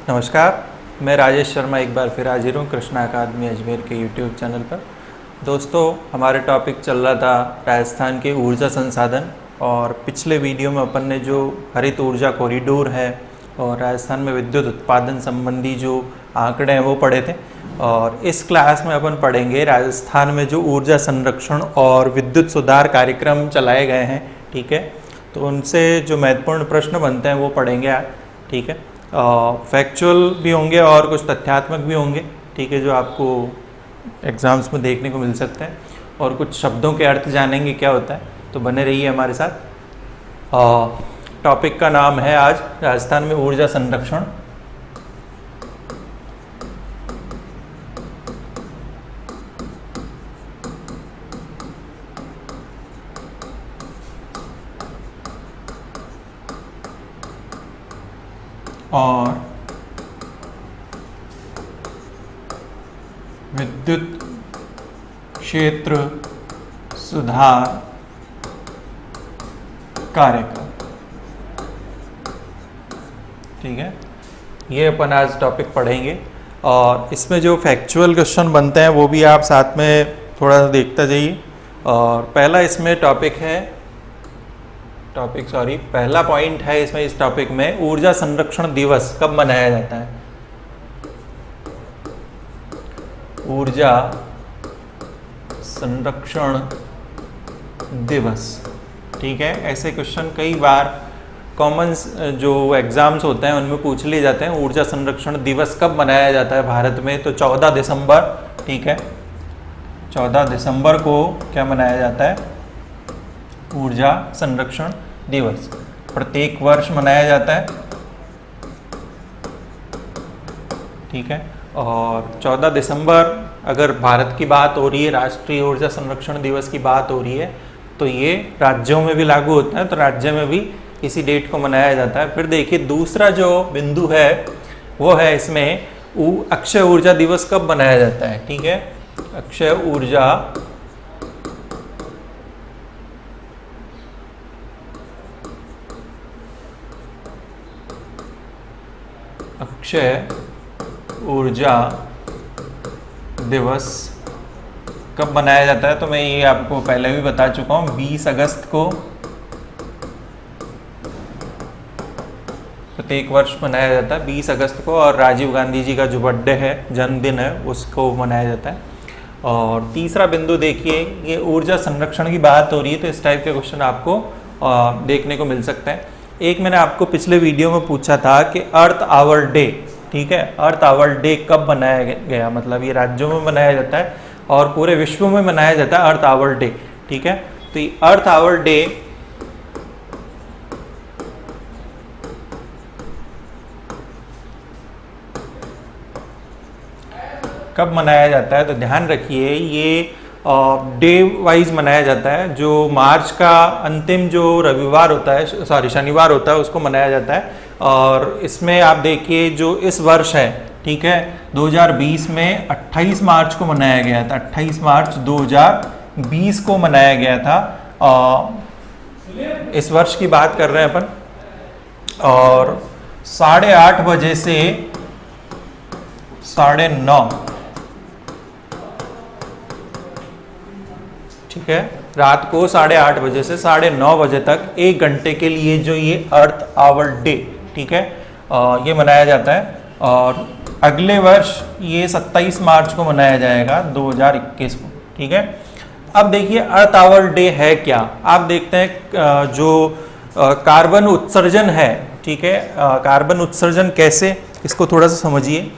नमस्कार, मैं राजेश शर्मा एक बार फिर हाजिर हूँ कृष्णा अकादमी अजमेर के यूट्यूब चैनल पर। दोस्तों, हमारे टॉपिक चल रहा था राजस्थान के ऊर्जा संसाधन, और पिछले वीडियो में अपन ने जो हरित ऊर्जा कॉरिडोर है और राजस्थान में विद्युत उत्पादन संबंधी जो आंकड़े हैं वो पढ़े थे। और इस क्लास में अपन पढ़ेंगे राजस्थान में जो ऊर्जा संरक्षण और विद्युत सुधार कार्यक्रम चलाए गए हैं, ठीक है। तो उनसे जो महत्वपूर्ण प्रश्न बनते हैं वो पढ़ेंगे आज, ठीक है। फैक्चुअल भी होंगे और कुछ तथ्यात्मक भी होंगे, ठीक है, जो आपको एग्ज़ाम्स में देखने को मिल सकते हैं, और कुछ शब्दों के अर्थ जानेंगे क्या होता है। तो बने रहिए हमारे साथ। टॉपिक का नाम है आज राजस्थान में ऊर्जा संरक्षण। और विद्युत क्षेत्र सुधार कार्यक्रम, ठीक है। ये अपन आज टॉपिक पढ़ेंगे, और इसमें जो फैक्चुअल क्वेश्चन बनते हैं वो भी आप साथ में थोड़ा सा देखते जाइए। और पहला इसमें पहला पॉइंट है इसमें, इस टॉपिक में ऊर्जा संरक्षण दिवस कब मनाया जाता है। ऊर्जा संरक्षण दिवस, ठीक है। ऐसे क्वेश्चन कई बार कॉमन जो एग्जाम्स होते हैं उनमें पूछ लिए जाते हैं। ऊर्जा संरक्षण दिवस कब मनाया जाता है भारत में, तो 14 दिसंबर, ठीक है। 14 दिसंबर को क्या मनाया जाता है, ऊर्जा संरक्षण दिवस। प्रत्येक वर्ष मनाया जाता है, ठीक है। और 14 दिसंबर अगर भारत की बात हो रही है, राष्ट्रीय ऊर्जा संरक्षण दिवस की बात हो रही है, तो ये राज्यों में भी लागू होता है, तो राज्य में भी इसी डेट को मनाया जाता है। फिर देखिए दूसरा जो बिंदु है वो है इसमें अक्षय ऊर्जा दिवस कब मनाया जाता है, ठीक है। अक्षय ऊर्जा दिवस कब मनाया जाता है, तो मैं ये आपको पहले भी बता चुका हूँ। 20 अगस्त को प्रत्येक वर्ष मनाया जाता है, 20 अगस्त को। और राजीव गांधी जी का जो बर्थडे है, जन्मदिन है, उसको मनाया जाता है। और तीसरा बिंदु देखिए, ये ऊर्जा संरक्षण की बात हो रही है, तो इस टाइप के क्वेश्चन आपको देखने को मिल सकते हैं। एक मैंने आपको पिछले वीडियो में पूछा था कि अर्थ आवर डे, ठीक है, अर्थ आवर डे कब मनाया गया, मतलब ये राज्यों में मनाया जाता है और पूरे विश्व में मनाया जाता है अर्थ आवर डे, ठीक है। तो ये अर्थ आवर डे कब मनाया जाता है, तो ध्यान रखिए ये डे वाइज मनाया जाता है। जो मार्च का अंतिम जो रविवार होता है, शनिवार होता है, उसको मनाया जाता है। और इसमें आप देखिए जो इस वर्ष है, ठीक है, 2020 में 28 मार्च को मनाया गया था, 28 मार्च 2020 को मनाया गया था। इस वर्ष की बात कर रहे हैं अपन। और 8:30 बजे से 9:30, ठीक है, रात को 8:30 बजे से 9:30 बजे तक 1 घंटे के लिए जो ये अर्थ आवर डे, ठीक है, ये मनाया जाता है। और अगले वर्ष ये 27 मार्च को मनाया जाएगा, 2021 को, ठीक है। अब देखिए अर्थ आवर डे है क्या, आप देखते हैं जो कार्बन उत्सर्जन है, ठीक है, कार्बन उत्सर्जन कैसे, इसको थोड़ा सा समझिए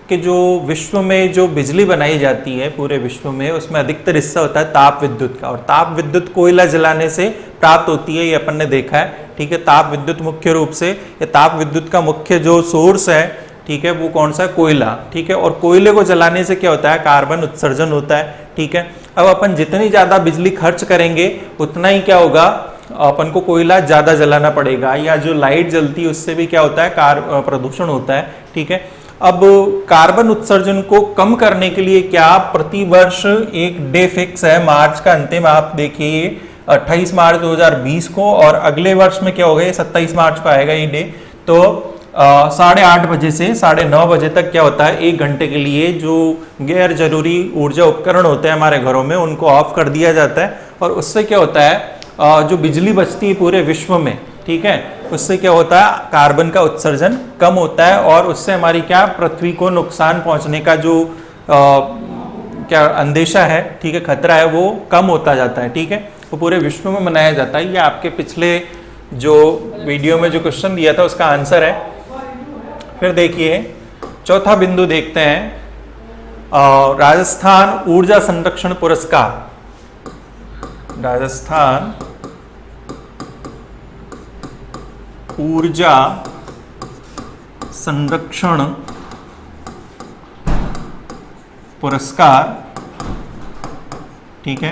कि जो विश्व में जो बिजली बनाई जाती है पूरे विश्व में, उसमें अधिकतर हिस्सा होता है ताप विद्युत का, और ताप विद्युत कोयला जलाने से प्राप्त होती है, ये अपन ने देखा है, ठीक है। ताप विद्युत मुख्य रूप से, ये ताप विद्युत का मुख्य जो सोर्स है, ठीक है, वो कौन सा है, कोयला, ठीक है। और कोयले को जलाने से क्या होता है, कार्बन उत्सर्जन होता है, ठीक है। अब अपन जितनी ज़्यादा बिजली खर्च करेंगे उतना ही क्या होगा, अपन को कोयला ज़्यादा जलाना पड़ेगा, या जो लाइट जलती है उससे भी क्या होता है, प्रदूषण होता है, ठीक है। अब कार्बन उत्सर्जन को कम करने के लिए क्या प्रति वर्ष एक डे फिक्स है, मार्च का अंतिम, आप देखिए 28 मार्च 2020 को, और अगले वर्ष में क्या होगा, 27 मार्च को आएगा ये डे। तो 8:30 से 9:30 तक क्या होता है, 1 घंटे के लिए जो गैर जरूरी ऊर्जा उपकरण होते हैं हमारे घरों में उनको ऑफ कर दिया जाता है। और उससे क्या होता है, जो बिजली बचती है पूरे विश्व में, ठीक है, उससे क्या होता है, कार्बन का उत्सर्जन कम होता है और उससे हमारी क्या पृथ्वी को नुकसान पहुंचने का जो क्या अंदेशा है, ठीक है, खतरा है, वो कम होता जाता है। ठीक है, वो पूरे विश्व में मनाया जाता है। ये आपके पिछले जो वीडियो में जो क्वेश्चन दिया था उसका आंसर है। फिर देखिए चौथा बिंदु देखते हैं, राजस्थान ऊर्जा संरक्षण पुरस्कार। राजस्थान ऊर्जा संरक्षण पुरस्कार, ठीक है।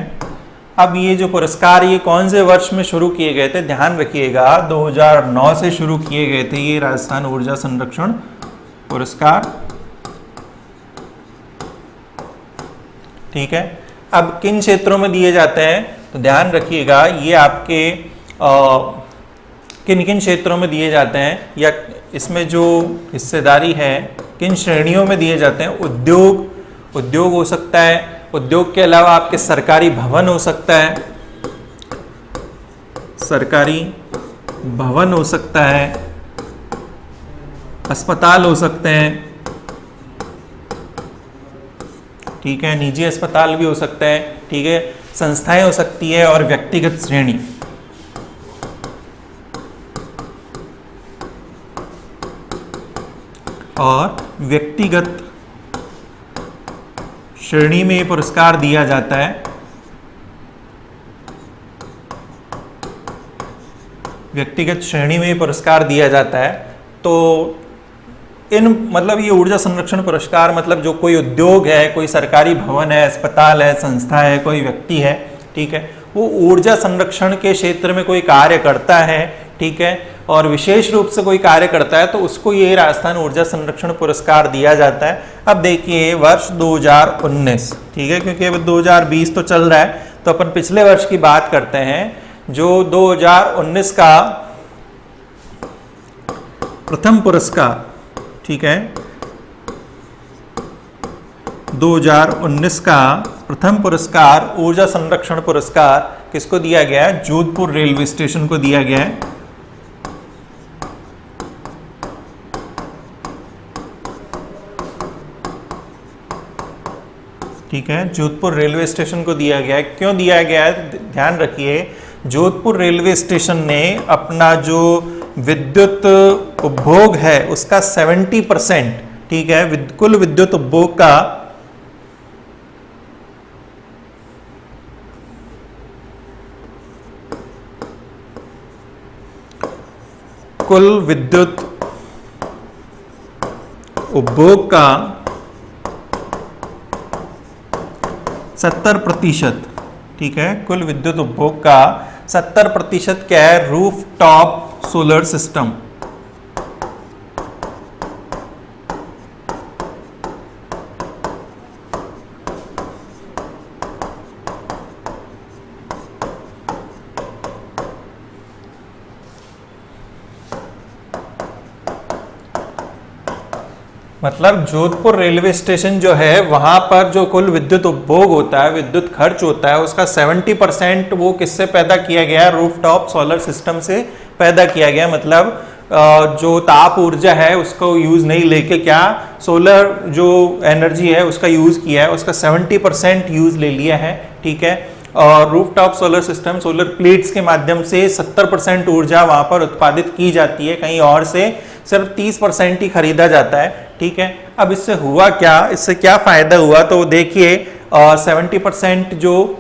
अब ये जो पुरस्कार ये कौन से वर्ष में शुरू किए गए थे, ध्यान रखिएगा 2009 से शुरू किए गए थे ये राजस्थान ऊर्जा संरक्षण पुरस्कार, ठीक है। अब किन क्षेत्रों में दिए जाते हैं तो ध्यान रखिएगा, ये आपके किन किन क्षेत्रों में दिए जाते हैं या इसमें जो हिस्सेदारी है किन श्रेणियों में दिए जाते हैं। उद्योग हो सकता है, उद्योग के अलावा आपके सरकारी भवन हो सकता है, सरकारी भवन हो सकता है, अस्पताल हो सकते हैं, ठीक है, निजी अस्पताल भी हो सकते हैं, ठीक है, संस्थाएं हो सकती है और व्यक्तिगत श्रेणी। और व्यक्तिगत श्रेणी में ये पुरस्कार दिया जाता है। व्यक्तिगत श्रेणी में ये पुरस्कार दिया जाता है। तो इन मतलब ये ऊर्जा संरक्षण पुरस्कार मतलब जो कोई उद्योग है, कोई सरकारी भवन है, अस्पताल है, संस्था है, कोई व्यक्ति है, ठीक है, वो ऊर्जा संरक्षण के क्षेत्र में कोई कार्य करता है, ठीक है, और विशेष रूप से कोई कार्य करता है तो उसको ये राजस्थान ऊर्जा संरक्षण पुरस्कार दिया जाता है। अब देखिए वर्ष 2019, ठीक है, क्योंकि अब 2020 तो चल रहा है तो अपन पिछले वर्ष की बात करते हैं। जो 2019 का प्रथम पुरस्कार, ठीक है, 2019 का प्रथम पुरस्कार ऊर्जा संरक्षण पुरस्कार किसको दिया गया है, जोधपुर रेलवे स्टेशन को दिया गया है। ठीक है, जोधपुर रेलवे स्टेशन को दिया गया है। क्यों दिया गया है, ध्यान रखिए, जोधपुर रेलवे स्टेशन ने अपना जो विद्युत उपभोग है उसका 70%, ठीक है, कुल विद्युत उपभोग का कुल विद्युत उपभोग का 70%, ठीक है, कुल विद्युत उपभोग का 70% क्या है, रूफ टॉप सोलर सिस्टम। मतलब जोधपुर रेलवे स्टेशन जो है वहां पर जो कुल विद्युत उपभोग होता है, विद्युत खर्च होता है, उसका 70% वो किससे पैदा किया गया, रूफटॉप सोलर सिस्टम से पैदा किया गया। मतलब जो ताप ऊर्जा है उसको यूज नहीं लेके क्या सोलर जो एनर्जी है उसका यूज किया है, उसका 70% यूज ले लिया है, ठीक है। और rooftop solar system, solar plates के माध्यम से 70% ऊर्जा वहां पर उत्पादित की जाती है, कहीं और से सिर्फ 30% ही खरीदा जाता है, ठीक है। अब इससे हुआ क्या, इससे क्या फायदा हुआ, तो देखिए 70% जो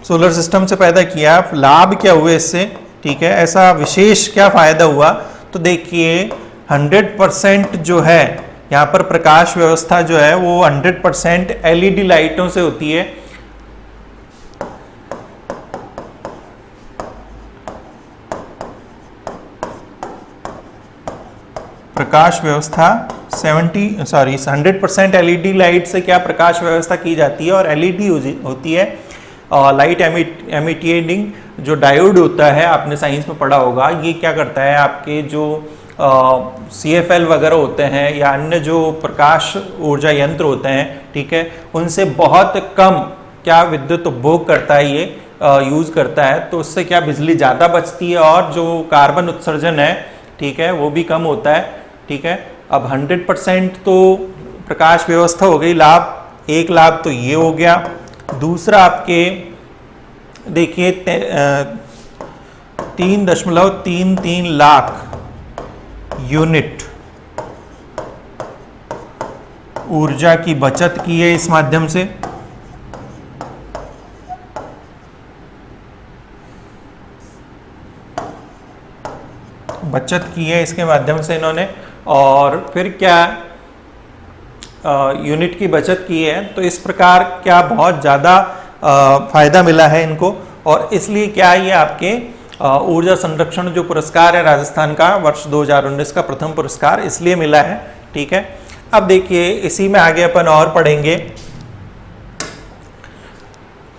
सोलर सिस्टम से पैदा किया, लाभ क्या हुए इससे, ठीक है, ऐसा विशेष क्या फायदा हुआ, तो देखिए 100% जो है यहाँ पर प्रकाश व्यवस्था जो है वो 100% एलईडी लाइटों से होती है। प्रकाश व्यवस्था 100% एलईडी लाइट से क्या प्रकाश व्यवस्था की जाती है, और एलईडी होती है लाइट एमिटिंग जो डायोड होता है, आपने साइंस में पढ़ा होगा, ये क्या करता है, आपके जो CFL वगैरह होते हैं या अन्य जो प्रकाश ऊर्जा यंत्र होते हैं, ठीक है, उनसे बहुत कम क्या विद्युत उपभोग करता है, ये यूज़ करता है, तो उससे क्या बिजली ज़्यादा बचती है और जो कार्बन उत्सर्जन है, ठीक है, वो भी कम होता है। ठीक है, अब 100% तो प्रकाश व्यवस्था हो गई लाभ, एक लाभ तो ये हो गया। दूसरा आपके देखिए 3.33 लाख यूनिट ऊर्जा की बचत की है इस माध्यम से। बचत की है इसके माध्यम से इन्होंने, और फिर क्या यूनिट की बचत की है, तो इस प्रकार क्या बहुत ज़्यादा फायदा मिला है इनको, और इसलिए क्या ये आपके ऊर्जा संरक्षण जो पुरस्कार है राजस्थान का वर्ष 2019 का प्रथम पुरस्कार इसलिए मिला है। ठीक है, अब देखिए इसी में आगे अपन और पढ़ेंगे।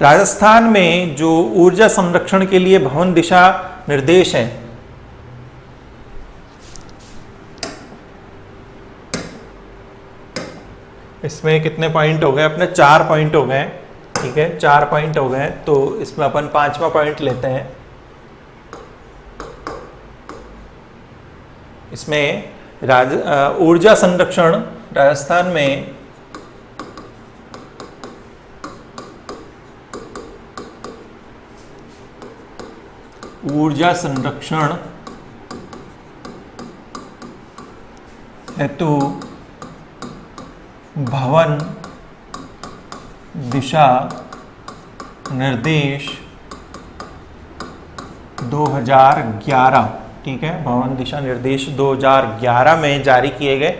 राजस्थान में जो ऊर्जा संरक्षण के लिए भवन दिशा निर्देश हैं, इसमें कितने पॉइंट हो गए अपने? 4 पॉइंट हो गए। ठीक है, 4 पॉइंट हो गए, तो इसमें अपन 5वां पॉइंट लेते हैं। इसमें ऊर्जा संरक्षण राजस्थान में ऊर्जा संरक्षण हेतु भवन दिशा निर्देश 2011, ठीक है, भवन दिशा निर्देश 2011 में जारी किए गए।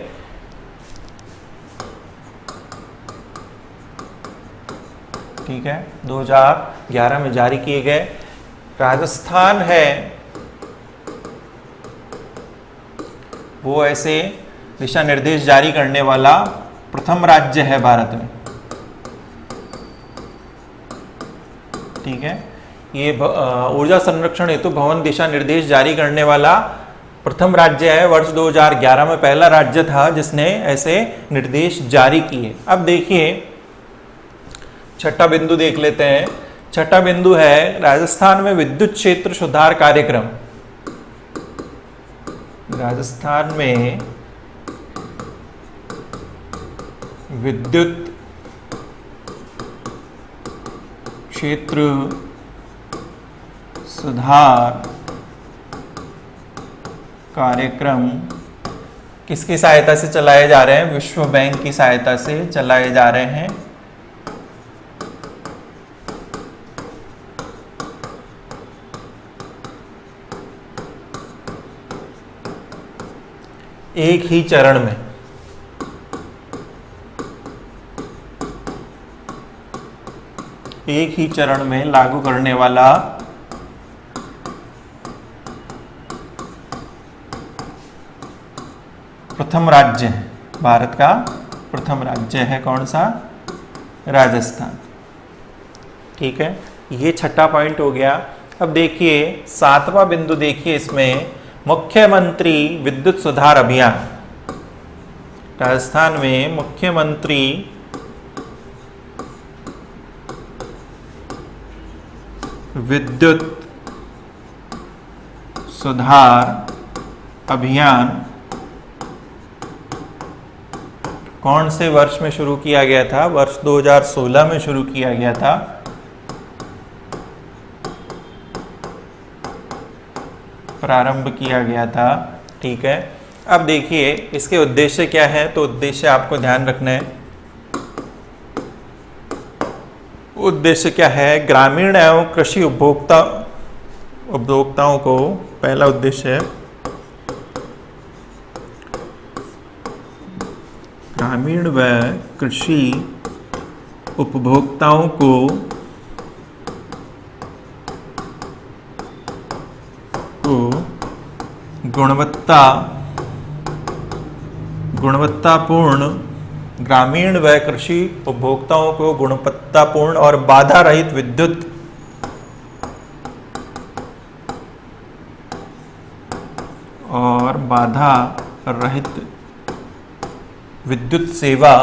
ठीक है, 2011 में जारी किए गए। राजस्थान है वो ऐसे दिशा निर्देश जारी करने वाला प्रथम राज्य है भारत में। ठीक है, ये ऊर्जा संरक्षण हेतु भवन दिशा निर्देश जारी करने वाला प्रथम राज्य है। वर्ष 2011 में पहला राज्य था जिसने ऐसे निर्देश जारी किए। अब देखिए छठा बिंदु देख लेते हैं। छठा बिंदु है राजस्थान में विद्युत क्षेत्र सुधार कार्यक्रम। राजस्थान में विद्युत क्षेत्र सुधार कार्यक्रम किसकी सहायता से चलाए जा रहे हैं? विश्व बैंक की सहायता से चलाए जा रहे हैं। एक ही चरण में लागू करने वाला प्रथम राज्य है, भारत का प्रथम राज्य है कौन सा? राजस्थान। ठीक है, ये छठा पॉइंट हो गया। अब देखिए 7वां बिंदु देखिए, इसमें मुख्यमंत्री विद्युत सुधार अभियान। राजस्थान में मुख्यमंत्री विद्युत सुधार अभियान कौन से वर्ष में शुरू किया गया था? वर्ष 2016 में शुरू किया गया था। प्रारंभ किया गया था। ठीक है, अब देखिए इसके उद्देश्य क्या है, तो उद्देश्य आपको ध्यान रखना है। उद्देश्य क्या है? ग्रामीण एवं कृषि उपभोक्ताओं को, पहला उद्देश्य है ग्रामीण व कृषि उपभोक्ताओं को गुणवत्तापूर्ण ग्रामीण व कृषि उपभोक्ताओं को गुणवत्तापूर्ण और बाधा रहित विद्युत बाधा रहित विद्युत सेवा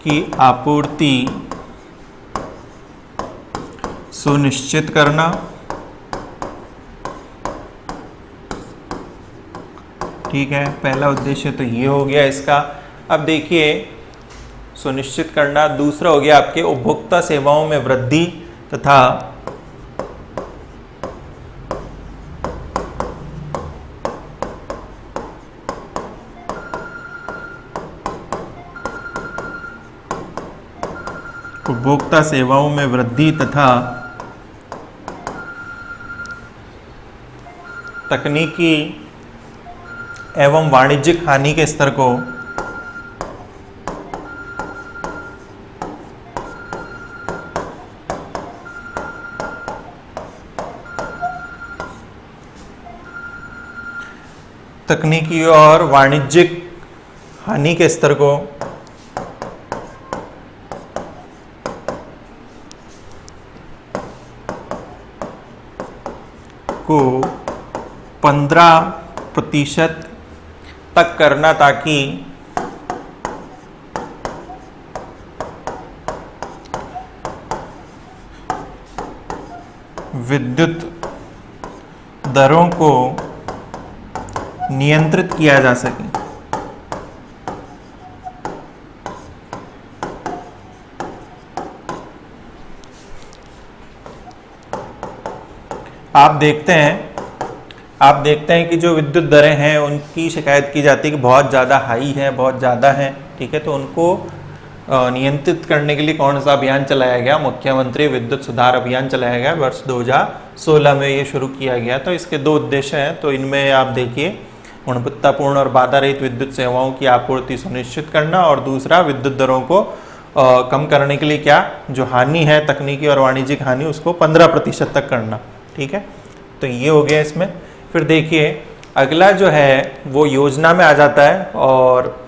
की आपूर्ति सुनिश्चित करना। ठीक है, पहला उद्देश्य तो ये हो गया इसका। अब देखिए सुनिश्चित करना, दूसरा हो गया आपके उपभोक्ता सेवाओं में वृद्धि तथा उपभोक्ता सेवाओं में वृद्धि तथा तकनीकी एवं वाणिज्यिक हानि के स्तर को 15% तक करना, ताकि विद्युत दरों को नियंत्रित किया जा सके। आप देखते हैं कि जो विद्युत दरें हैं उनकी शिकायत की जाती है कि बहुत ज़्यादा हाई है, बहुत ज़्यादा है। ठीक है, तो उनको नियंत्रित करने के लिए कौन सा अभियान चलाया गया? मुख्यमंत्री विद्युत सुधार अभियान चलाया गया, वर्ष 2016 में ये शुरू किया गया। तो इसके दो उद्देश्य हैं। तो इनमें आप देखिए, गुणवत्तापूर्ण और बाधा रहित विद्युत सेवाओं की आपूर्ति सुनिश्चित करना, और दूसरा विद्युत दरों को कम करने के लिए क्या, जो हानि है तकनीकी और वाणिज्यिक हानि, उसको 15% तक करना। ठीक है, तो ये हो गया इसमें। फिर देखिए अगला जो है वो योजना में आ जाता है, और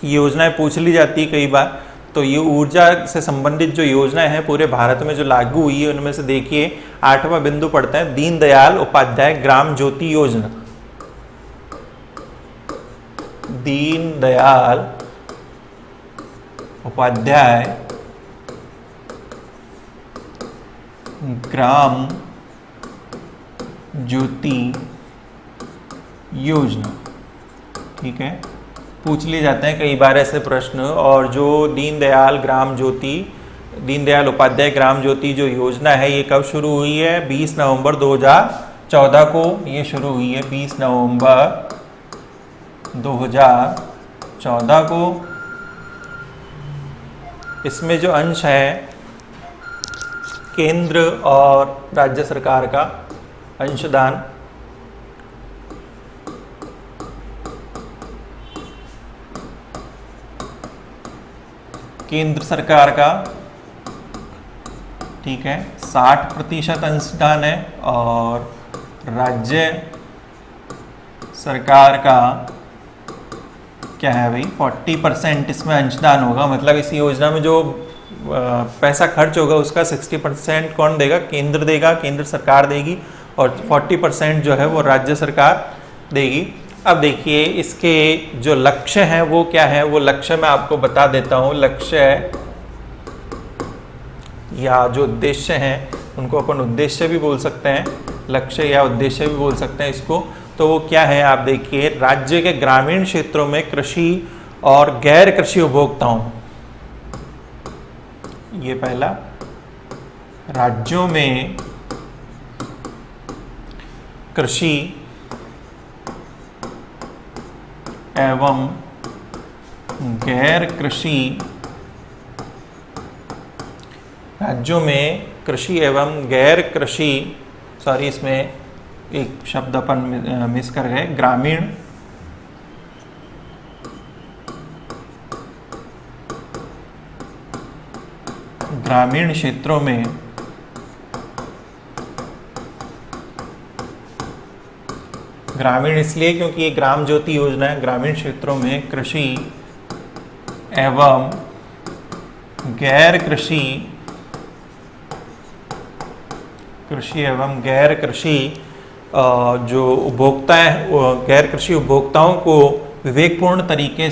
योजनाएं पूछ ली जाती है कई बार। तो ये ऊर्जा से संबंधित जो योजनाएं हैं पूरे भारत में जो लागू हुई है, उनमें से देखिए 8वां बिंदु पढ़ते हैं, दीनदयाल उपाध्याय ग्राम ज्योति योजना। दीनदयाल उपाध्याय ग्राम ज्योति योजना। ठीक है, पूछ लिए जाते हैं कई बार ऐसे प्रश्न। और जो दीनदयाल उपाध्याय ग्राम ज्योति जो योजना है, ये कब शुरू हुई है? 20 नवंबर 2014 को ये शुरू हुई है। 20 नवंबर 2014 को। इसमें जो अंश है केंद्र और राज्य सरकार का अंशदान, केंद्र सरकार का, ठीक है, 60% अंशदान है, और राज्य सरकार का क्या है भाई, 40% इसमें अंशदान होगा। मतलब इस योजना में जो पैसा खर्च होगा उसका 60% कौन देगा? केंद्र देगा, केंद्र सरकार देगी, और 40% जो है वो राज्य सरकार देगी। अब देखिए इसके जो लक्ष्य हैं वो क्या है, वो लक्ष्य मैं आपको बता देता हूँ। लक्ष्य या जो उद्देश्य हैं उनको अपन उद्देश्य भी बोल सकते हैं, लक्ष्य या उद्देश्य भी बोल सकते हैं इसको। तो वो क्या है आप देखिए, राज्य के ग्रामीण क्षेत्रों में कृषि और गैर कृषि उपभोक्ताओं, ये पहला, राज्यों में कृषि एवं गैर कृषि, राज्यों में कृषि एवं गैर कृषि, सॉरी इसमें एक शब्द अपन मिस कर गए, ग्रामीण क्षेत्रों में ग्रामीण इसलिए क्योंकि ये ग्राम ज्योति योजना है। ग्रामीण क्षेत्रों में कृषि एवं गैर कृषि कृषि एवं गैर कृषि जो उपभोक्ता है, गैर कृषि उपभोक्ताओं को विवेकपूर्ण तरीके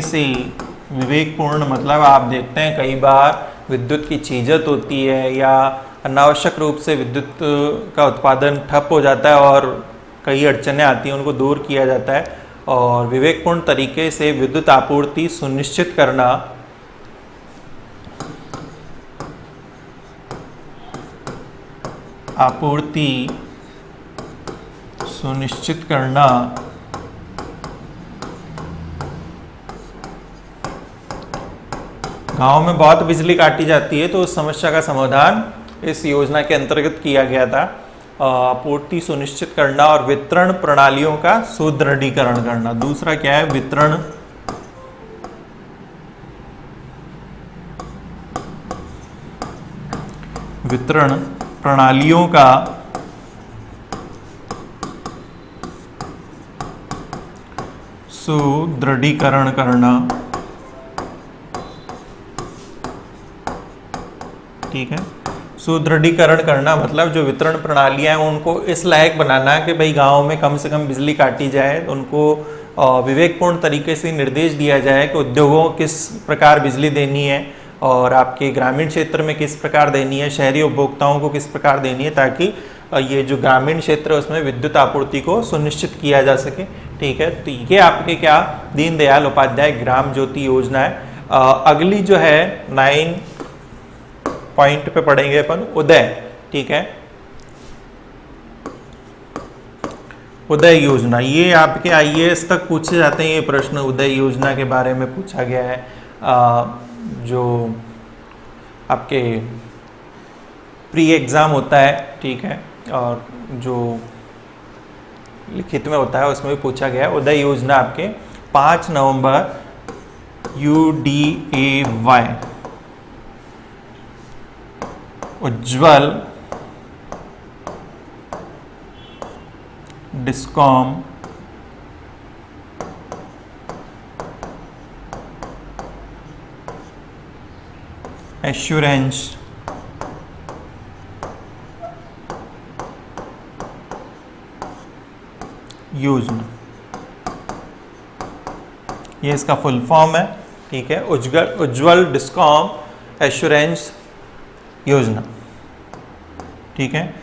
से विवेकपूर्ण मतलब आप देखते हैं कई बार विद्युत की चीजत होती है या अनावश्यक रूप से विद्युत का उत्पादन ठप हो जाता है और कई अड़चनें आती हैं, उनको दूर किया जाता है। और विवेकपूर्ण तरीके से विद्युत आपूर्ति सुनिश्चित करना गांव में बहुत बिजली काटी जाती है, तो उस समस्या का समाधान इस योजना के अंतर्गत किया गया था। आपूर्ति सुनिश्चित करना और वितरण प्रणालियों का सुदृढ़ीकरण करना। दूसरा क्या है? वितरण प्रणालियों का सुदृढ़ीकरण करना। ठीक है, सुदृढ़ीकरण करना मतलब जो वितरण प्रणालियां हैं उनको इस लायक बनाना कि भाई गांव में कम से कम बिजली काटी जाए, उनको विवेकपूर्ण तरीके से निर्देश दिया जाए कि उद्योगों को किस प्रकार बिजली देनी है और आपके ग्रामीण क्षेत्र में किस प्रकार देनी है, शहरी उपभोक्ताओं को किस प्रकार देनी है, ताकि ये जो ग्रामीण क्षेत्र है उसमें विद्युत आपूर्ति को सुनिश्चित किया जा सके। ठीक है, तो ये आपके क्या दीनदयाल उपाध्याय ग्राम ज्योति योजना है। अगली जो है 9 पॉइंट पे पढ़ेंगे अपन उदय। ठीक है, उदय योजना, ये आपके आईएएस तक पूछे जाते हैं ये प्रश्न। उदय योजना के बारे में पूछा गया है, जो आपके प्री एग्जाम होता है। ठीक है, और जो लिखित में होता है उसमें भी पूछा गया है। उदय योजना आपके 5 नवंबर UDAY उज्ज्वल डिस्कॉम एश्योरेंस योजना, ये इसका फुल फॉर्म है। ठीक है, उज्ज्वल डिस्कॉम एश्योरेंस योजना। ठीक है,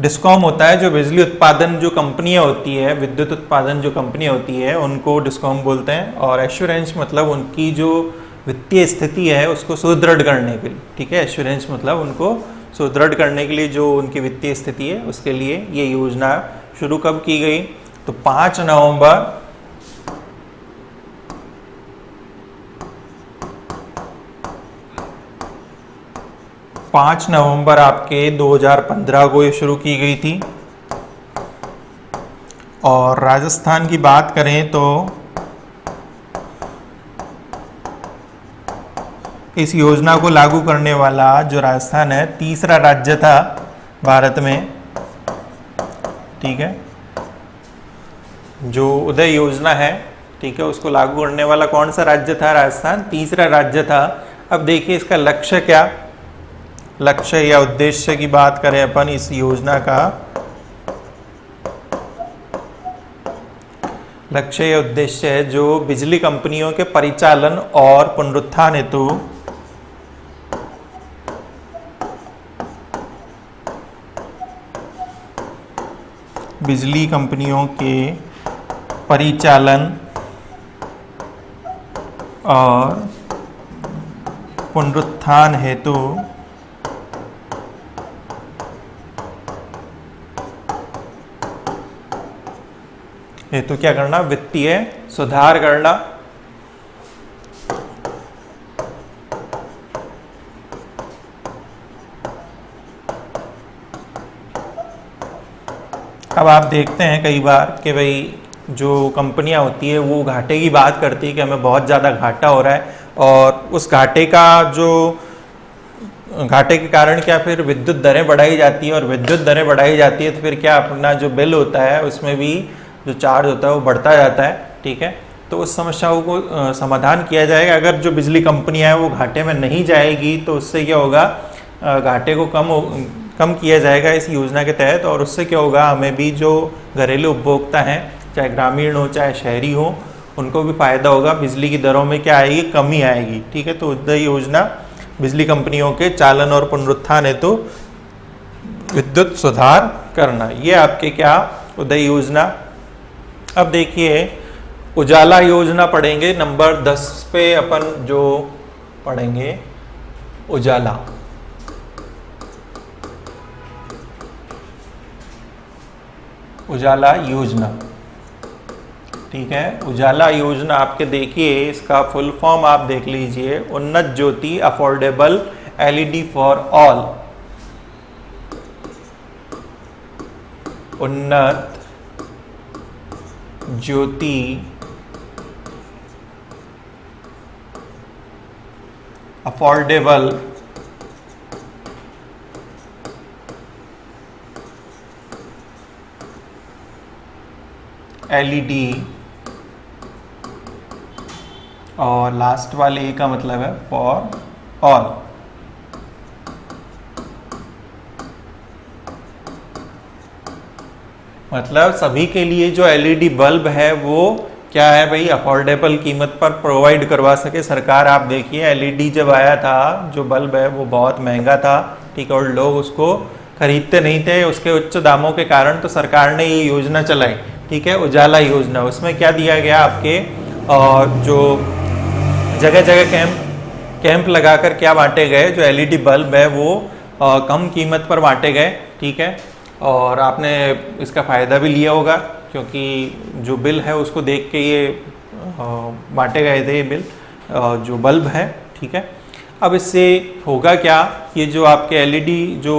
डिस्कॉम होता है जो बिजली उत्पादन जो कंपनियां होती है, विद्युत उत्पादन जो कंपनियां होती है उनको डिस्कॉम बोलते हैं। और एश्योरेंस मतलब उनकी जो वित्तीय स्थिति है उसको सुदृढ़ करने के लिए। ठीक है, एश्योरेंस मतलब उनको सुदृढ़ करने के लिए जो उनकी वित्तीय स्थिति है उसके लिए ये योजना शुरू कब की गई? तो 5 नवंबर आपके 2015 को ये शुरू की गई थी। और राजस्थान की बात करें तो इस योजना को लागू करने वाला जो राजस्थान है तीसरा राज्य था भारत में। ठीक है, जो उदय योजना है, ठीक है, उसको लागू करने वाला कौन सा राज्य था? राजस्थान तीसरा राज्य था। अब देखिए इसका लक्ष्य क्या, लक्ष्य या उद्देश्य की बात करें अपन इस योजना का, लक्ष्य या उद्देश्य है जो बिजली कंपनियों के परिचालन और पुनरुत्थान हेतु बिजली कंपनियों के परिचालन और पुनरुत्थान हेतु क्या करना? वित्तीय सुधार करना। अब आप देखते हैं कई बार कि भाई जो कंपनियां होती है वो घाटे की बात करती है कि हमें बहुत ज़्यादा घाटा हो रहा है, और उस घाटे का जो घाटे के कारण क्या फिर विद्युत दरें बढ़ाई जाती है, और विद्युत दरें बढ़ाई जाती है तो फिर क्या अपना जो बिल होता है उसमें भी जो चार्ज होता है वो बढ़ता जाता है। ठीक है, तो उस समस्याओं को समाधान किया जाएगा। अगर जो बिजली कंपनियां हैं वो घाटे में नहीं जाएगी तो उससे क्या होगा, घाटे को कम किया जाएगा इस योजना के तहत, और उससे क्या होगा, हमें भी जो घरेलू उपभोक्ता हैं, चाहे ग्रामीण हो चाहे शहरी हो, उनको भी फायदा होगा। बिजली की दरों में क्या आएगी, कमी आएगी। ठीक है, तो उदय योजना बिजली कंपनियों के चालन और पुनरुत्थान हेतु विद्युत सुधार करना, ये आपके क्या उदय योजना। अब देखिए उजाला योजना पढ़ेंगे, नंबर 10 पे अपन जो पढ़ेंगे उजाला। उजाला योजना, ठीक है। उजाला योजना आपके देखिए, इसका फुल फॉर्म आप देख लीजिए, उन्नत ज्योति अफोर्डेबल एलईडी फॉर ऑल। उन्नत ज्योति अफोर्डेबल एलईडी, और लास्ट वाले ए का मतलब है फॉर ऑल। मतलब सभी के लिए जो एलईडी बल्ब है वो क्या है भाई, अफोर्डेबल कीमत पर प्रोवाइड करवा सके सरकार। आप देखिए एलईडी जब आया था, जो बल्ब है वो बहुत महंगा था, ठीक है, और लोग उसको खरीदते नहीं थे उसके उच्च दामों के कारण, तो सरकार ने ये योजना चलाई, ठीक है, उजाला योजना। उसमें क्या दिया गया आपके, जो जगह जगह कैंप लगाकर क्या बांटे गए, जो एलईडी बल्ब है वो कम कीमत पर बांटे गए। ठीक है, और आपने इसका फ़ायदा भी लिया होगा, क्योंकि जो बिल है उसको देख के ये बांटे गए थे, ये बिल जो बल्ब है। ठीक है, अब इससे होगा क्या, ये जो आपके एलईडी जो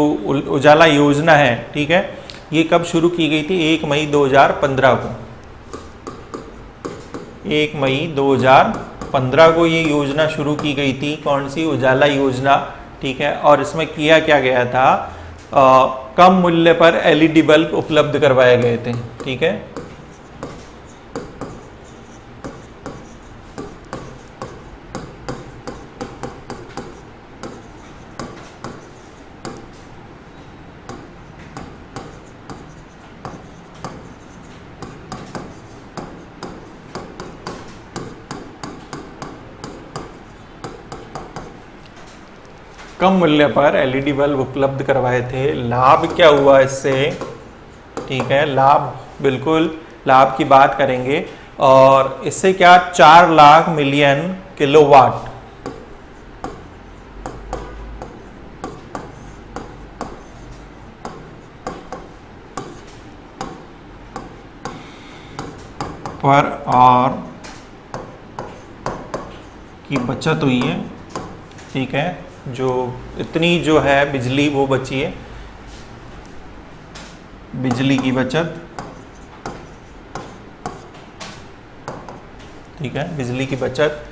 उजाला योजना है, ठीक है, ये कब शुरू की गई थी, 1 मई 2015 को। 1 मई 2015 को ये योजना शुरू की गई थी, कौन सी, उजाला योजना। ठीक है, और इसमें किया क्या गया था, कम मूल्य पर एलईडी बल्ब उपलब्ध करवाए गए थे। ठीक है, कम मूल्य पर एलईडी बल्ब उपलब्ध करवाए थे। लाभ क्या हुआ इससे, ठीक है, लाभ, बिल्कुल लाभ की बात करेंगे। और इससे क्या, 4 lakh million kilowatt per hour की बचत हुई है। ठीक है, जो इतनी जो है बिजली वो बची है, बिजली की बचत। ठीक है, बिजली की बचत।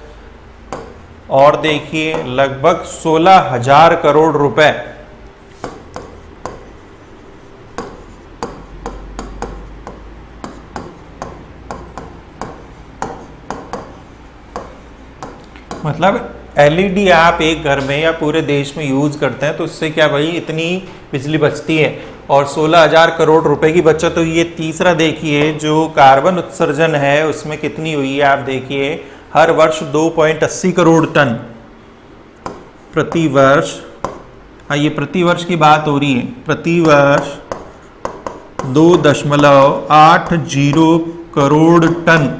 और देखिए लगभग 16,000 करोड़ रुपए मतलब एलईडी आप एक घर में या पूरे देश में यूज़ करते हैं तो उससे क्या भाई इतनी बिजली बचती है, और 16,000 करोड़ रुपए की बचत हुई है। तीसरा देखिए जो कार्बन उत्सर्जन है उसमें कितनी हुई है, आप देखिए हर वर्ष 2.80 करोड़ टन प्रति वर्ष, हाँ ये प्रति वर्ष की बात हो रही है, प्रति वर्ष 2.80 करोड़ टन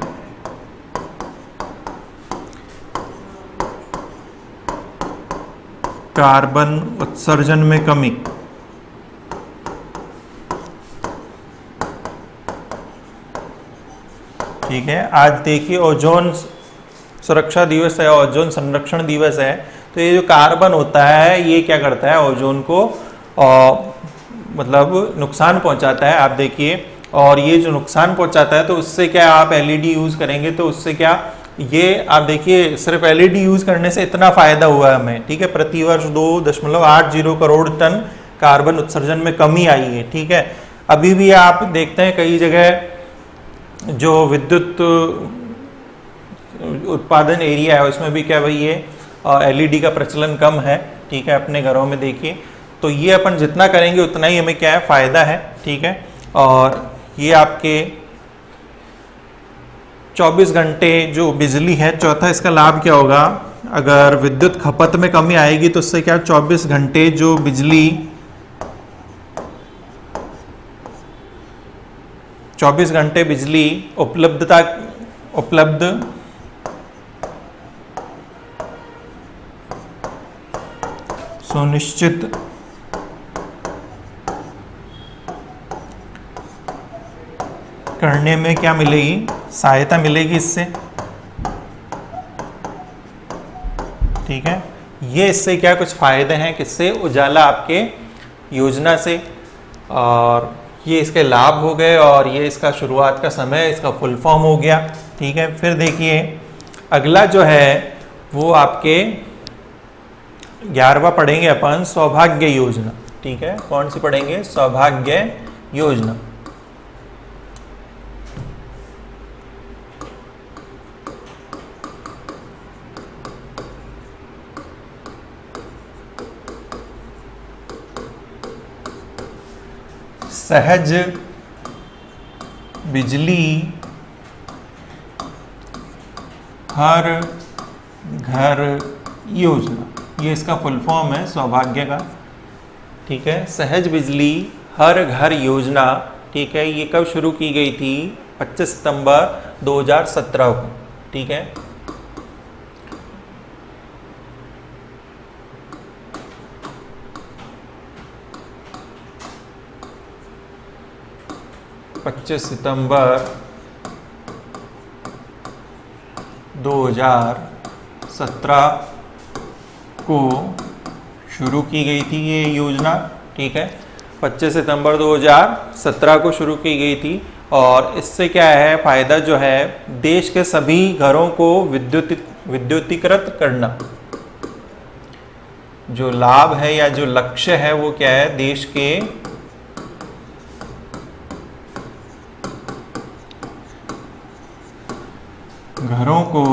कार्बन उत्सर्जन में कमी। ठीक है, आज देखिए ओजोन सुरक्षा दिवस है, ओजोन संरक्षण दिवस है, तो ये जो कार्बन होता है ये क्या करता है, ओजोन को मतलब नुकसान पहुंचाता है, आप देखिए। और ये जो नुकसान पहुंचाता है तो उससे क्या, आप एलईडी यूज करेंगे तो उससे क्या ये आप देखिए सिर्फ एलईडी यूज करने से इतना फायदा हुआ है हमें, ठीक है। प्रतिवर्ष 2.80 करोड़ टन कार्बन उत्सर्जन में कमी आई है, ठीक है। अभी भी आप देखते हैं कई जगह जो विद्युत उत्पादन एरिया है उसमें भी क्या भाई ये एलईडी का प्रचलन कम है, ठीक है। अपने घरों में देखिए, तो ये अपन जितना करेंगे उतना ही हमें क्या है फायदा है, ठीक है। और ये आपके 24 घंटे जो बिजली है, चौथा इसका लाभ क्या होगा, अगर विद्युत खपत में कमी आएगी तो उससे क्या 24 घंटे जो बिजली 24 घंटे बिजली उपलब्ध सुनिश्चित करने में क्या मिलेगी, सहायता मिलेगी इससे, ठीक है। ये इससे क्या कुछ फायदे हैं किससे, उजाला आपके योजना से, और ये इसके लाभ हो गए और ये इसका शुरुआत का समय, इसका फुल फॉर्म हो गया, ठीक है। फिर देखिए अगला जो है वो आपके 11वां पढ़ेंगे अपन, सौभाग्य योजना, ठीक है। कौन सी पढ़ेंगे, सौभाग्य योजना। सहज बिजली हर घर योजना, ये इसका फुल फॉर्म है सौभाग्य का, ठीक है। सहज बिजली हर घर योजना, ठीक है। ये कब शुरू की गई थी, 25 सितंबर 2017 को, ठीक है। सितंबर 2017 को शुरू की गई थी ये योजना, ठीक है। 25 सितंबर 2017 को शुरू की गई थी, और इससे क्या है फायदा जो है, देश के सभी घरों को विद्युतीकृत करना। जो लाभ है या जो लक्ष्य है वो क्या है, देश के घरों को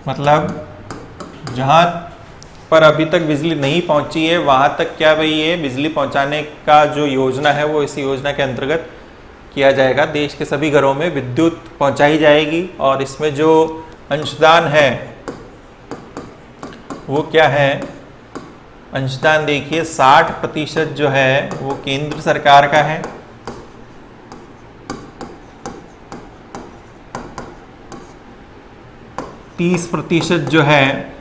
मतलब जहां पर अभी तक बिजली नहीं पहुंची है वहां तक क्या भाई ये बिजली पहुंचाने का जो योजना है वो इस योजना के अंतर्गत किया जाएगा। देश के सभी घरों में विद्युत पहुंचाई जाएगी, और इसमें जो अंशदान है वो क्या है, अंशदान देखिए 60% जो है वो केंद्र सरकार का है, 30% जो है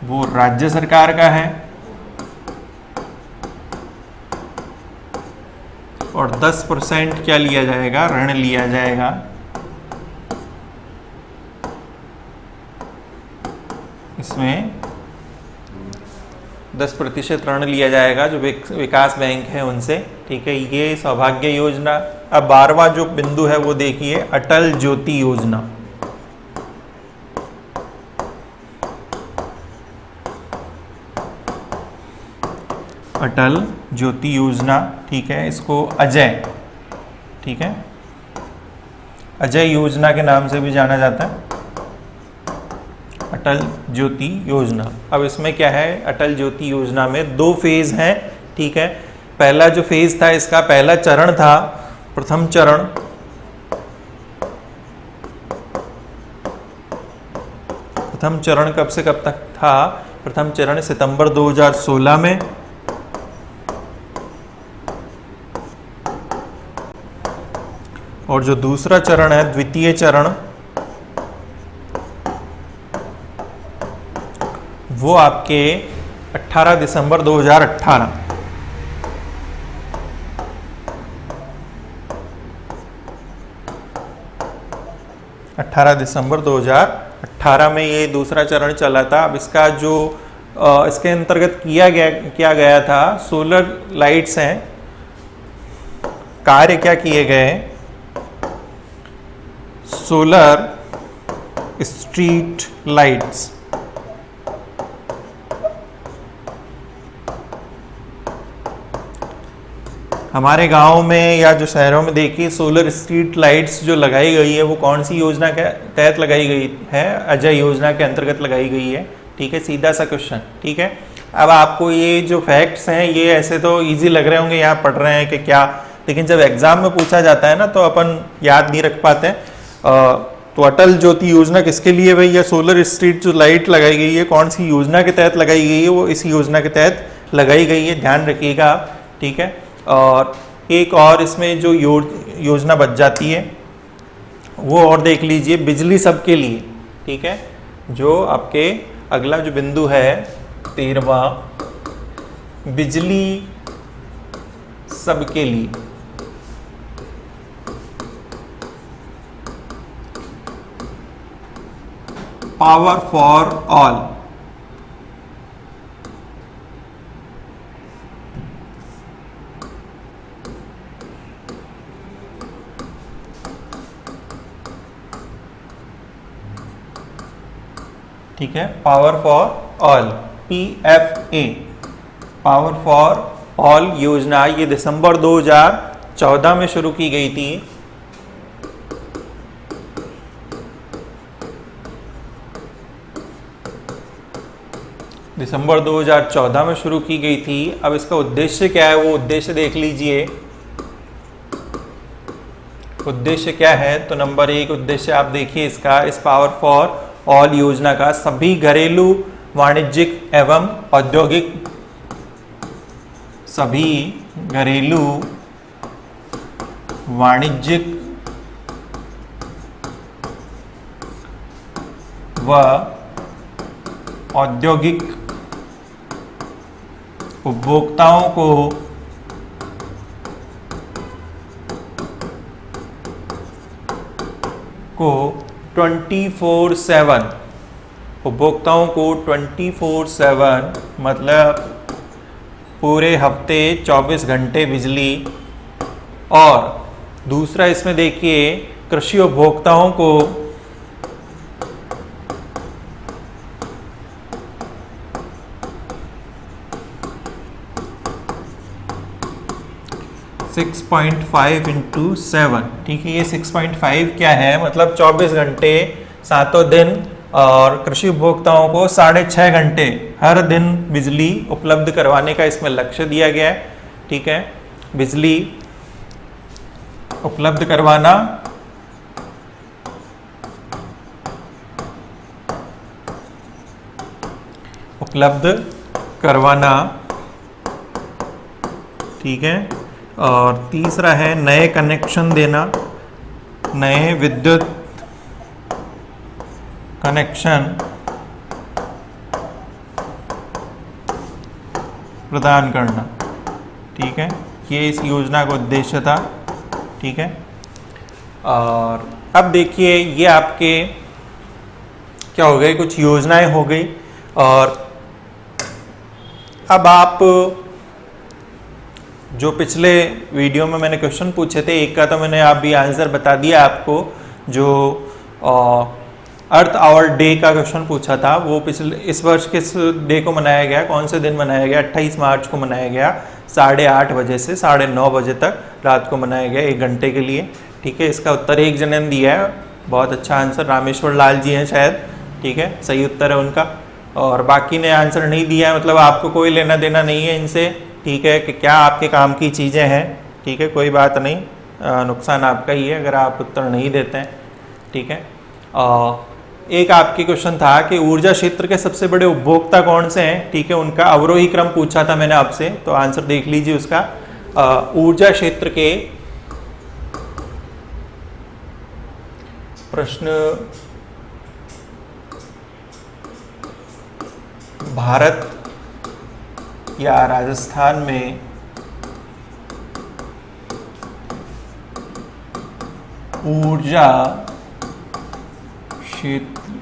वो राज्य सरकार का है, और 10% क्या लिया जाएगा, ऋण लिया जाएगा। इसमें 10% ऋण लिया जाएगा जो विकास बैंक है उनसे, ठीक है। ये सौभाग्य योजना। अब 12वां जो बिंदु है वो देखिए, अटल ज्योति योजना। अटल ज्योति योजना, ठीक है। इसको अजय, ठीक है, अजय योजना के नाम से भी जाना जाता है, अटल ज्योति योजना। अब इसमें क्या है, अटल ज्योति योजना में 2 फेज हैं, ठीक है। पहला जो फेज था, इसका पहला चरण था, प्रथम चरण, प्रथम चरण कब से कब तक था, प्रथम चरण सितंबर 2016 में, और जो दूसरा चरण है, द्वितीय चरण, वो आपके 18 दिसंबर 2018, 18 दिसंबर 2018 में ये दूसरा चरण चला था। अब इसका जो इसके अंतर्गत किया गया था, सोलर लाइट्स हैं, कार्य क्या किए गए, सोलर स्ट्रीट लाइट्स। हमारे गांव में या जो शहरों में देखिए सोलर स्ट्रीट लाइट्स जो लगाई गई है वो कौन सी योजना के तहत लगाई गई है, अजय योजना के अंतर्गत लगाई गई है। ठीक है, सीधा सा क्वेश्चन। ठीक है, अब आपको ये जो फैक्ट्स हैं ये ऐसे तो इजी लग रहे होंगे, यहाँ पढ़ रहे हैं कि क्या, लेकिन जब एग्जाम में पूछा जाता है ना तो अपन याद नहीं रख पाते हैं। तो अटल ज्योति योजना किसके लिए भाई, या सोलर स्ट्रीट जो लाइट लगाई गई है कौन सी योजना के तहत लगाई गई है, वो इस योजना के तहत लगाई गई है, ध्यान रखिएगा आप। ठीक है, और एक और इसमें जो योजना बच जाती है वो और देख लीजिए, बिजली सबके लिए। ठीक है, जो आपके अगला जो बिंदु है 13वां, बिजली सबके लिए। Power for all. ठीक है, power for all, PFA, power for all योजना, ये दिसंबर 2014 में शुरू की गई थी। दिसंबर 2014 में शुरू की गई थी। अब इसका उद्देश्य क्या है, वो उद्देश्य देख लीजिए। उद्देश्य क्या है, तो नंबर 1 उद्देश्य आप देखिए इसका, इस पावर फॉर ऑल योजना का सभी घरेलू, वाणिज्यिक एवं औद्योगिक, सभी घरेलू, वाणिज्यिक व औद्योगिक उपभोक्ताओं को 24/7, उपभोक्ताओं को 24/7 मतलब पूरे हफ्ते 24 घंटे बिजली। और दूसरा इसमें देखिए, कृषि उपभोक्ताओं को 6.5 × 7। ठीक है, ये 6.5 क्या है, मतलब 24 घंटे 7 दिन, और कृषि उपभोक्ताओं को 6.5 घंटे हर दिन बिजली उपलब्ध करवाने का इसमें लक्ष्य दिया गया है। ठीक है, बिजली उपलब्ध करवाना ठीक है, और तीसरा है नए कनेक्शन देना, नए विद्युत कनेक्शन प्रदान करना। ठीक है, ये इस योजना का उद्देश्य था। ठीक है, और अब देखिए ये आपके क्या हो गए, कुछ योजनाएं हो गई। और अब आप जो पिछले वीडियो में मैंने क्वेश्चन पूछे थे, एक का तो मैंने आप भी आंसर बता दिया आपको, जो अर्थ आवर डे का क्वेश्चन पूछा था, वो पिछले इस वर्ष किस डे को मनाया गया, कौन से दिन मनाया गया, 28 मार्च को मनाया गया, 8:30 बजे से 9:30 बजे तक रात को मनाया गया, 1 घंटे के लिए। ठीक है, इसका उत्तर एक जने ने दिया है, बहुत अच्छा आंसर, रामेश्वर लाल जी हैं शायद। ठीक है, सही उत्तर है उनका। और बाकी ने आंसर नहीं दिया है, मतलब आपको कोई लेना देना नहीं है इनसे। ठीक है, कि क्या आपके काम की चीज़ें हैं। ठीक है, कोई बात नहीं, नुकसान आपका ही है अगर आप उत्तर नहीं देते हैं। ठीक है, एक आपके क्वेश्चन था कि ऊर्जा क्षेत्र के सबसे बड़े उपभोक्ता कौन से हैं। ठीक है, उनका अवरोही क्रम पूछा था मैंने आपसे, तो आंसर देख लीजिए उसका। ऊर्जा क्षेत्र के प्रश्न भारत या राजस्थान में ऊर्जा क्षेत्र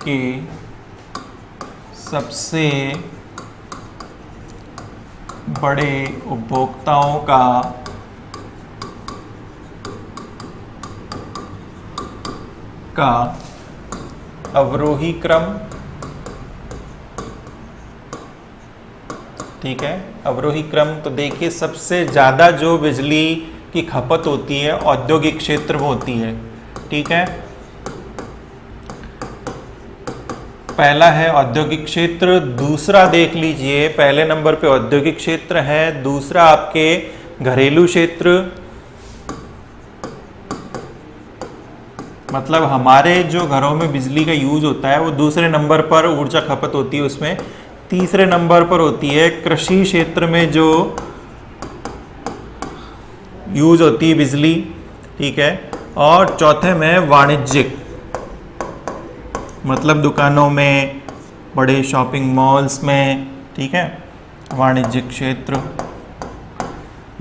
के सबसे बड़े उपभोक्ताओं का अवरोही क्रम, ठीक है। अवरोही क्रम तो देखिए सबसे ज़्यादा जो बिजली की खपत होती है औद्योगिक क्षेत्र में होती है, ठीक है। पहला है औद्योगिक क्षेत्र, दूसरा देख लीजिए पहले नंबर पे औद्योगिक क्षेत्र है, दूसरा आपके घरेलू क्षेत्र, मतलब हमारे जो घरों में बिजली का यूज होता है वो दूसरे नंबर पर ऊर्जा खपत होती है उसमें, तीसरे नंबर पर होती है कृषि क्षेत्र में जो यूज होती है बिजली, ठीक है। और चौथे में वाणिज्यिक, मतलब दुकानों में, बड़े शॉपिंग मॉल्स में, ठीक है, वाणिज्यिक क्षेत्र।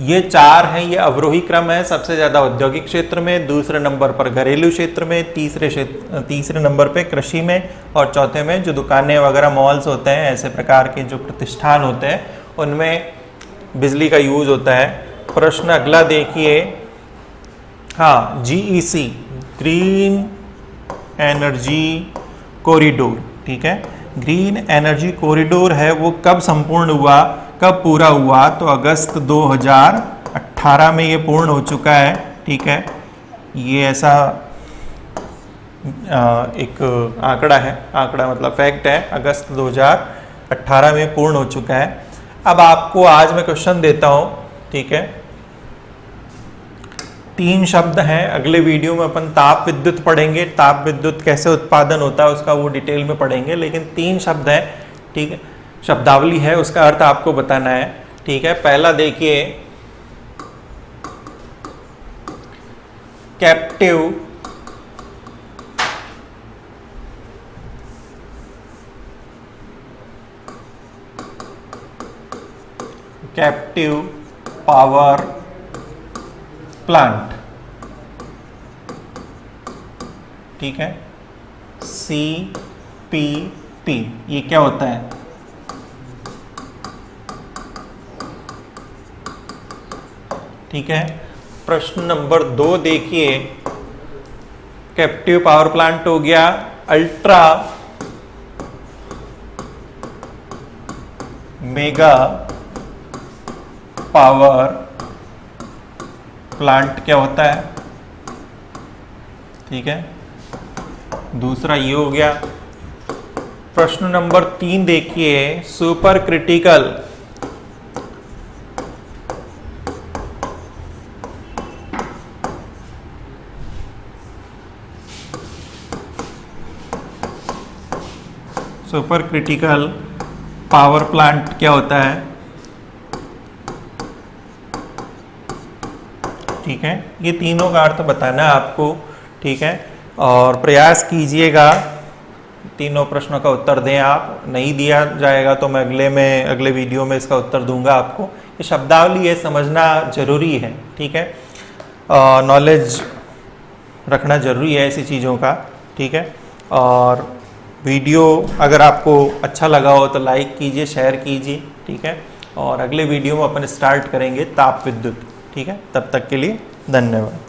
ये चार हैं, ये अवरोही क्रम है। सबसे ज़्यादा औद्योगिक क्षेत्र में, दूसरे नंबर पर घरेलू क्षेत्र में, तीसरे नंबर पे कृषि में, और चौथे में जो दुकानें वगैरह मॉल्स होते हैं, ऐसे प्रकार के जो प्रतिष्ठान होते हैं उनमें बिजली का यूज होता है। प्रश्न अगला देखिए, हाँ, GEC ग्रीन एनर्जी कॉरिडोर, ठीक है। ग्रीन एनर्जी कॉरिडोर है वो कब संपूर्ण हुआ, कब पूरा हुआ, तो अगस्त 2018 में ये पूर्ण हो चुका है, ठीक है। ये ऐसा एक आंकड़ा है, आंकड़ा मतलब फैक्ट है, अगस्त 2018 में पूर्ण हो चुका है। अब आपको आज मैं क्वेश्चन देता हूँ, ठीक है। 3 शब्द हैं, अगले वीडियो में अपन ताप विद्युत पढ़ेंगे, ताप विद्युत कैसे उत्पादन होता है उसका वो डिटेल में पढ़ेंगे, लेकिन 3 शब्द हैं, ठीक है, शब्दावली है, उसका अर्थ आपको बताना है, ठीक है। पहला देखिए, कैप्टिव पावर प्लांट, ठीक है, CPP, ये क्या होता है? ठीक है। प्रश्न नंबर 2 देखिए, कैप्टिव पावर प्लांट हो गया, अल्ट्रा मेगा पावर प्लांट क्या होता है, ठीक है। दूसरा ये हो गया। प्रश्न नंबर 3 देखिए, सुपर क्रिटिकल पावर प्लांट क्या होता है, ठीक है। ये तीनों का अर्थ बताना है आपको, ठीक है, और प्रयास कीजिएगा तीनों प्रश्नों का उत्तर दें आप। नहीं दिया जाएगा तो मैं अगले वीडियो में इसका उत्तर दूंगा आपको। ये शब्दावली है, समझना जरूरी है, ठीक है, नॉलेज रखना जरूरी है ऐसी चीज़ों का, ठीक है। और वीडियो अगर आपको अच्छा लगा हो तो लाइक कीजिए, शेयर कीजिए, ठीक है। और अगले वीडियो में अपन स्टार्ट करेंगे ताप विद्युत, ठीक है। तब तक के लिए धन्यवाद।